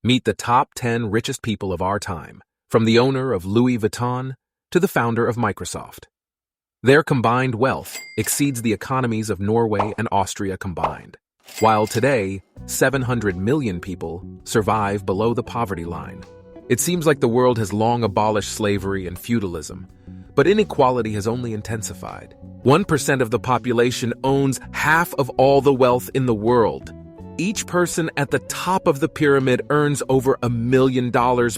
Meet the top 10 richest people of our time, from the owner of Louis Vuitton to the founder of Microsoft. Their combined wealth exceeds the economies of Norway and Austria combined, while today, 700 million people survive below the poverty line. It seems like the world has long abolished slavery and feudalism, but inequality has only intensified. 1% of the population owns half of all the wealth in the world. Each person at the top of the pyramid earns over $1 million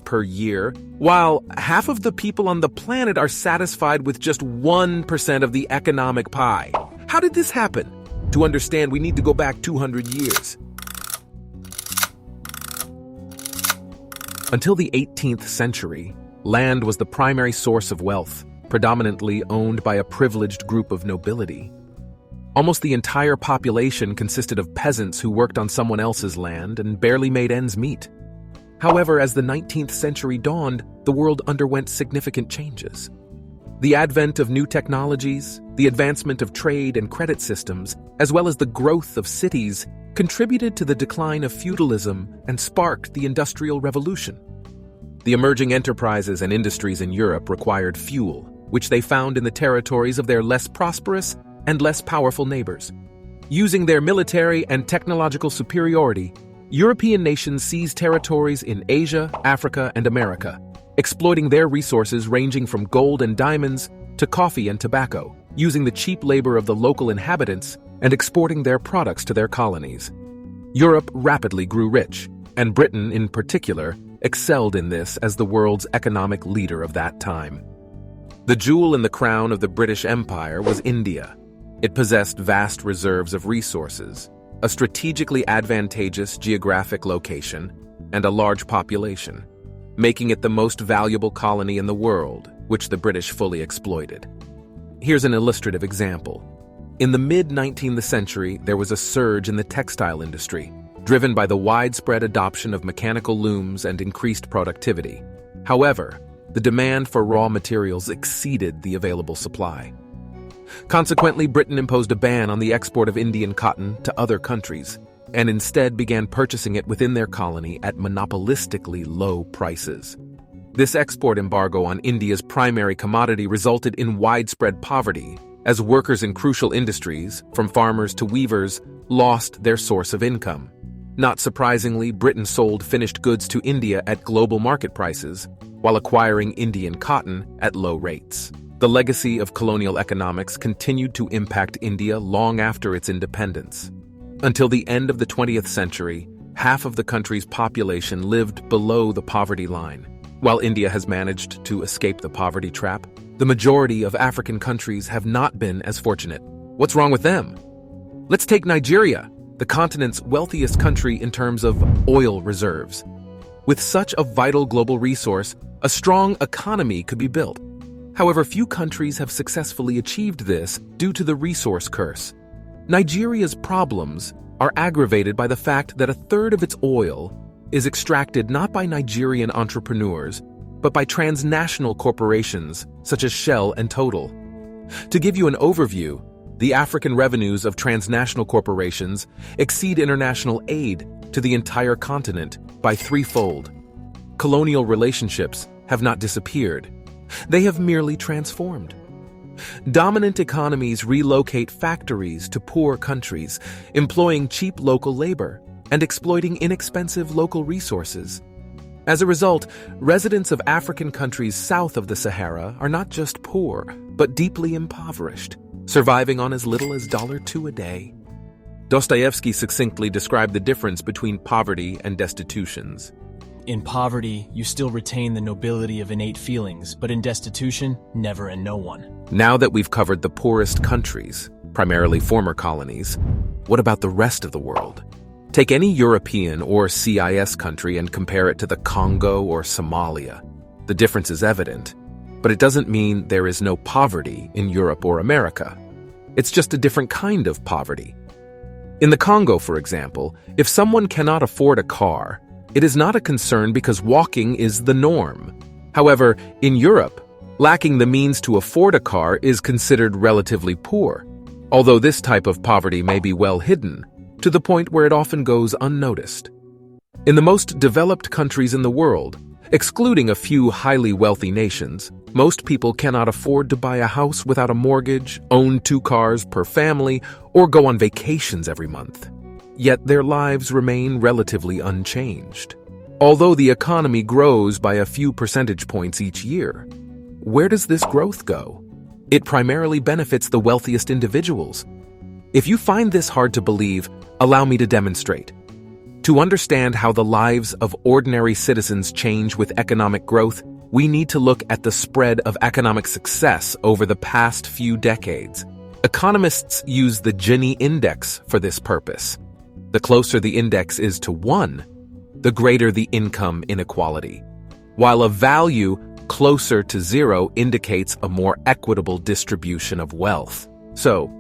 per year, while half of the people on the planet are satisfied with just 1% of the economic pie. How did this happen? To understand, we need to go back 200 years. Until the 18th century, land was the primary source of wealth, predominantly owned by a privileged group of nobility. Almost the entire population consisted of peasants who worked on someone else's land and barely made ends meet. However, as the 19th century dawned, the world underwent significant changes. The advent of new technologies, the advancement of trade and credit systems, as well as the growth of cities, contributed to the decline of feudalism and sparked the Industrial Revolution. The emerging enterprises and industries in Europe required fuel, which they found in the territories of their less prosperous and less powerful neighbors. Using their military and technological superiority, European nations seized territories in Asia, Africa, and America, exploiting their resources ranging from gold and diamonds to coffee and tobacco, using the cheap labor of the local inhabitants and exporting their products to their colonies. Europe rapidly grew rich, and Britain in particular excelled in this as the world's economic leader of that time. The jewel in the crown of the British Empire was India. It possessed vast reserves of resources, a strategically advantageous geographic location, and a large population, making it the most valuable colony in the world, which the British fully exploited. Here's an illustrative example. In the mid-19th century, there was a surge in the textile industry, driven by the widespread adoption of mechanical looms and increased productivity. However, the demand for raw materials exceeded the available supply. Consequently, Britain imposed a ban on the export of Indian cotton to other countries, and instead began purchasing it within their colony at monopolistically low prices. This export embargo on India's primary commodity resulted in widespread poverty, as workers in crucial industries, from farmers to weavers, lost their source of income. Not surprisingly, Britain sold finished goods to India at global market prices, while acquiring Indian cotton at low rates. The legacy of colonial economics continued to impact India long after its independence. Until the end of the 20th century, half of the country's population lived below the poverty line. While India has managed to escape the poverty trap, the majority of African countries have not been as fortunate. What's wrong with them? Let's take Nigeria, the continent's wealthiest country in terms of oil reserves. With such a vital global resource, a strong economy could be built. However, few countries have successfully achieved this due to the resource curse. Nigeria's problems are aggravated by the fact that a third of its oil is extracted not by Nigerian entrepreneurs, but by transnational corporations such as Shell and Total. To give you an overview, the African revenues of transnational corporations exceed international aid to the entire continent by threefold. Colonial relationships have not disappeared. They have merely transformed. Dominant economies relocate factories to poor countries, employing cheap local labor and exploiting inexpensive local resources. As a result, residents of African countries south of the Sahara are not just poor, but deeply impoverished, surviving on as little as $2 a day. Dostoevsky succinctly described the difference between poverty and destitutions. In poverty, you still retain the nobility of innate feelings, but in destitution, never and no one. Now that we've covered the poorest countries, primarily former colonies, what about the rest of the world? Take any European or CIS country and compare it to the Congo or Somalia. The difference is evident, but it doesn't mean there is no poverty in Europe or America. It's just a different kind of poverty. In the Congo, for example, if someone cannot afford a car, it is not a concern because walking is the norm. However, in Europe, lacking the means to afford a car is considered relatively poor, although this type of poverty may be well hidden, to the point where it often goes unnoticed. In the most developed countries in the world, excluding a few highly wealthy nations, most people cannot afford to buy a house without a mortgage, own 2 cars per family, or go on vacations every month. Yet their lives remain relatively unchanged. Although the economy grows by a few percentage points each year, where does this growth go? It primarily benefits the wealthiest individuals. If you find this hard to believe, allow me to demonstrate. To understand how the lives of ordinary citizens change with economic growth, we need to look at the spread of economic success over the past few decades. Economists use the Gini index for this purpose. The closer the index is to 1, the greater the income inequality, while a value closer to 0 indicates a more equitable distribution of wealth. So,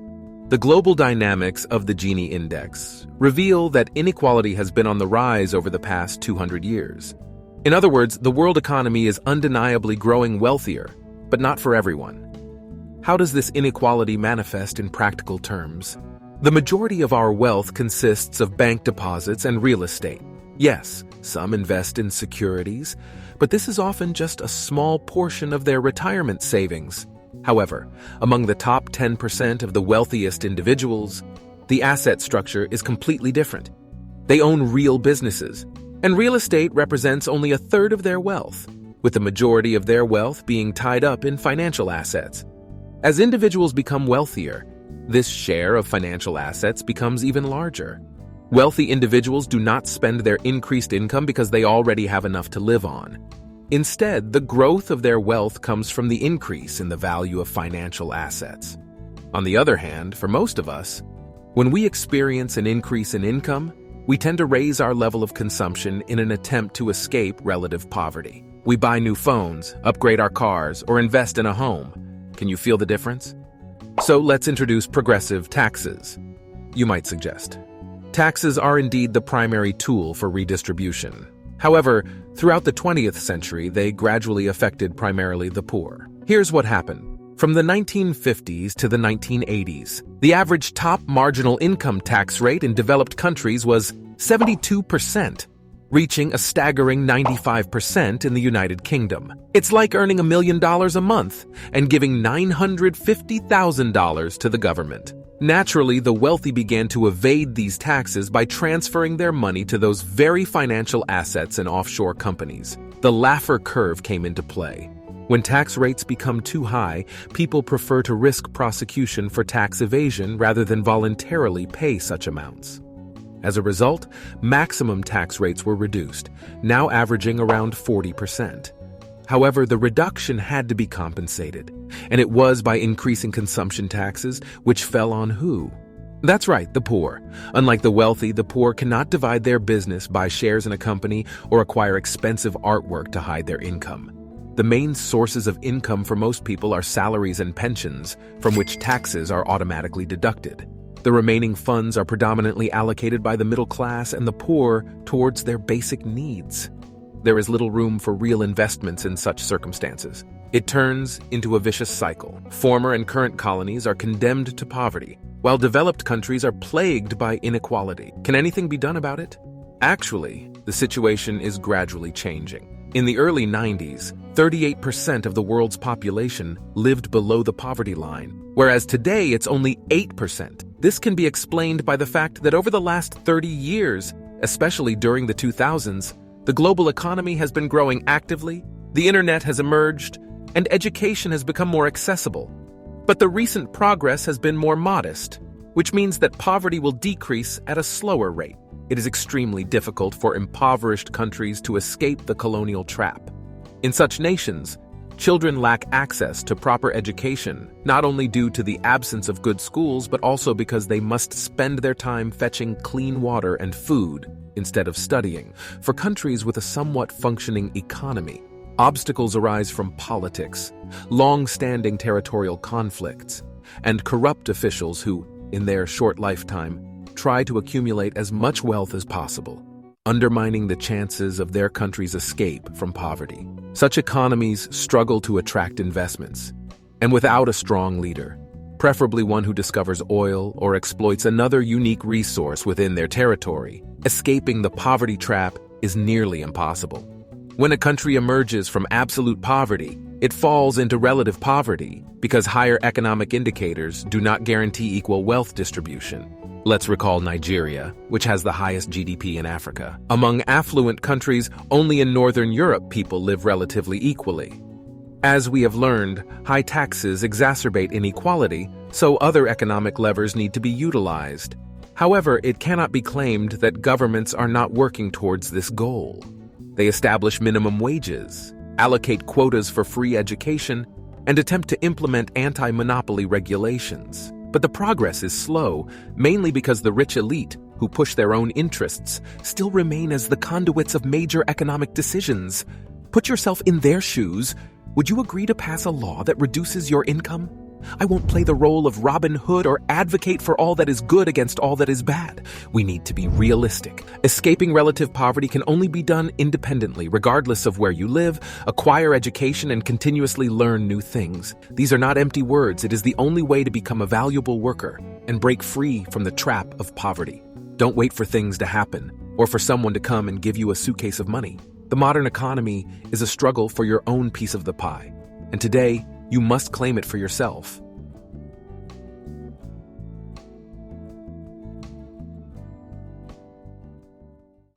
the global dynamics of the Gini index reveal that inequality has been on the rise over the past 200 years. In other words, the world economy is undeniably growing wealthier, but not for everyone. How does this inequality manifest in practical terms? The majority of our wealth consists of bank deposits and real estate. Yes, some invest in securities, but this is often just a small portion of their retirement savings. However, among the top 10% of the wealthiest individuals, the asset structure is completely different. They own real businesses, and real estate represents only a third of their wealth, with the majority of their wealth being tied up in financial assets. As individuals become wealthier, this share of financial assets becomes even larger. Wealthy individuals do not spend their increased income because they already have enough to live on. Instead, the growth of their wealth comes from the increase in the value of financial assets. On the other hand, for most of us, when we experience an increase in income, we tend to raise our level of consumption in an attempt to escape relative poverty. We buy new phones, upgrade our cars, or invest in a home. Can you feel the difference? So let's introduce progressive taxes. You might suggest. Taxes are indeed the primary tool for redistribution. However, throughout the 20th century, they gradually affected primarily the poor. Here's what happened. From the 1950s to the 1980s, the average top marginal income tax rate in developed countries was 72%, reaching a staggering 95% in the United Kingdom. It's like earning $1 million a month and giving $950,000 to the government. Naturally, the wealthy began to evade these taxes by transferring their money to those very financial assets in offshore companies. The Laffer curve came into play. When tax rates become too high, people prefer to risk prosecution for tax evasion rather than voluntarily pay such amounts. As a result, maximum tax rates were reduced, now averaging around 40%. However, the reduction had to be compensated, and it was by increasing consumption taxes, which fell on who? That's right, the poor. Unlike the wealthy, the poor cannot divide their business, buy shares in a company, or acquire expensive artwork to hide their income. The main sources of income for most people are salaries and pensions, from which taxes are automatically deducted. The remaining funds are predominantly allocated by the middle class and the poor towards their basic needs. There is little room for real investments in such circumstances. It turns into a vicious cycle. Former and current colonies are condemned to poverty, while developed countries are plagued by inequality. Can anything be done about it? Actually, the situation is gradually changing. In the early 90s, 38% of the world's population lived below the poverty line, whereas today it's only 8%. This can be explained by the fact that over the last 30 years, especially during the 2000s, the global economy has been growing actively, the internet has emerged, and education has become more accessible. But the recent progress has been more modest, which means that poverty will decrease at a slower rate. It is extremely difficult for impoverished countries to escape the colonial trap. In such nations, children lack access to proper education, not only due to the absence of good schools, but also because they must spend their time fetching clean water and food instead of studying. For countries with a somewhat functioning economy, obstacles arise from politics, long-standing territorial conflicts, and corrupt officials who, in their short lifetime, try to accumulate as much wealth as possible, undermining the chances of their country's escape from poverty. Such economies struggle to attract investments, and without a strong leader, preferably one who discovers oil or exploits another unique resource within their territory, escaping the poverty trap is nearly impossible. When a country emerges from absolute poverty, it falls into relative poverty because higher economic indicators do not guarantee equal wealth distribution. Let's recall Nigeria, which has the highest GDP in Africa. Among affluent countries, only in Northern Europe people live relatively equally. As we have learned, high taxes exacerbate inequality, so other economic levers need to be utilized. However, it cannot be claimed that governments are not working towards this goal. They establish minimum wages, allocate quotas for free education, and attempt to implement anti-monopoly regulations. But the progress is slow, mainly because the rich elite, who push their own interests, still remain as the conduits of major economic decisions. Put yourself in their shoes. Would you agree to pass a law that reduces your income? I won't play the role of Robin Hood or advocate for all that is good against all that is bad. We need to be realistic. Escaping relative poverty can only be done independently, regardless of where you live, acquire education, and continuously learn new things. These are not empty words. It is the only way to become a valuable worker and break free from the trap of poverty. Don't wait for things to happen or for someone to come and give you a suitcase of money. The modern economy is a struggle for your own piece of the pie, and today, you must claim it for yourself.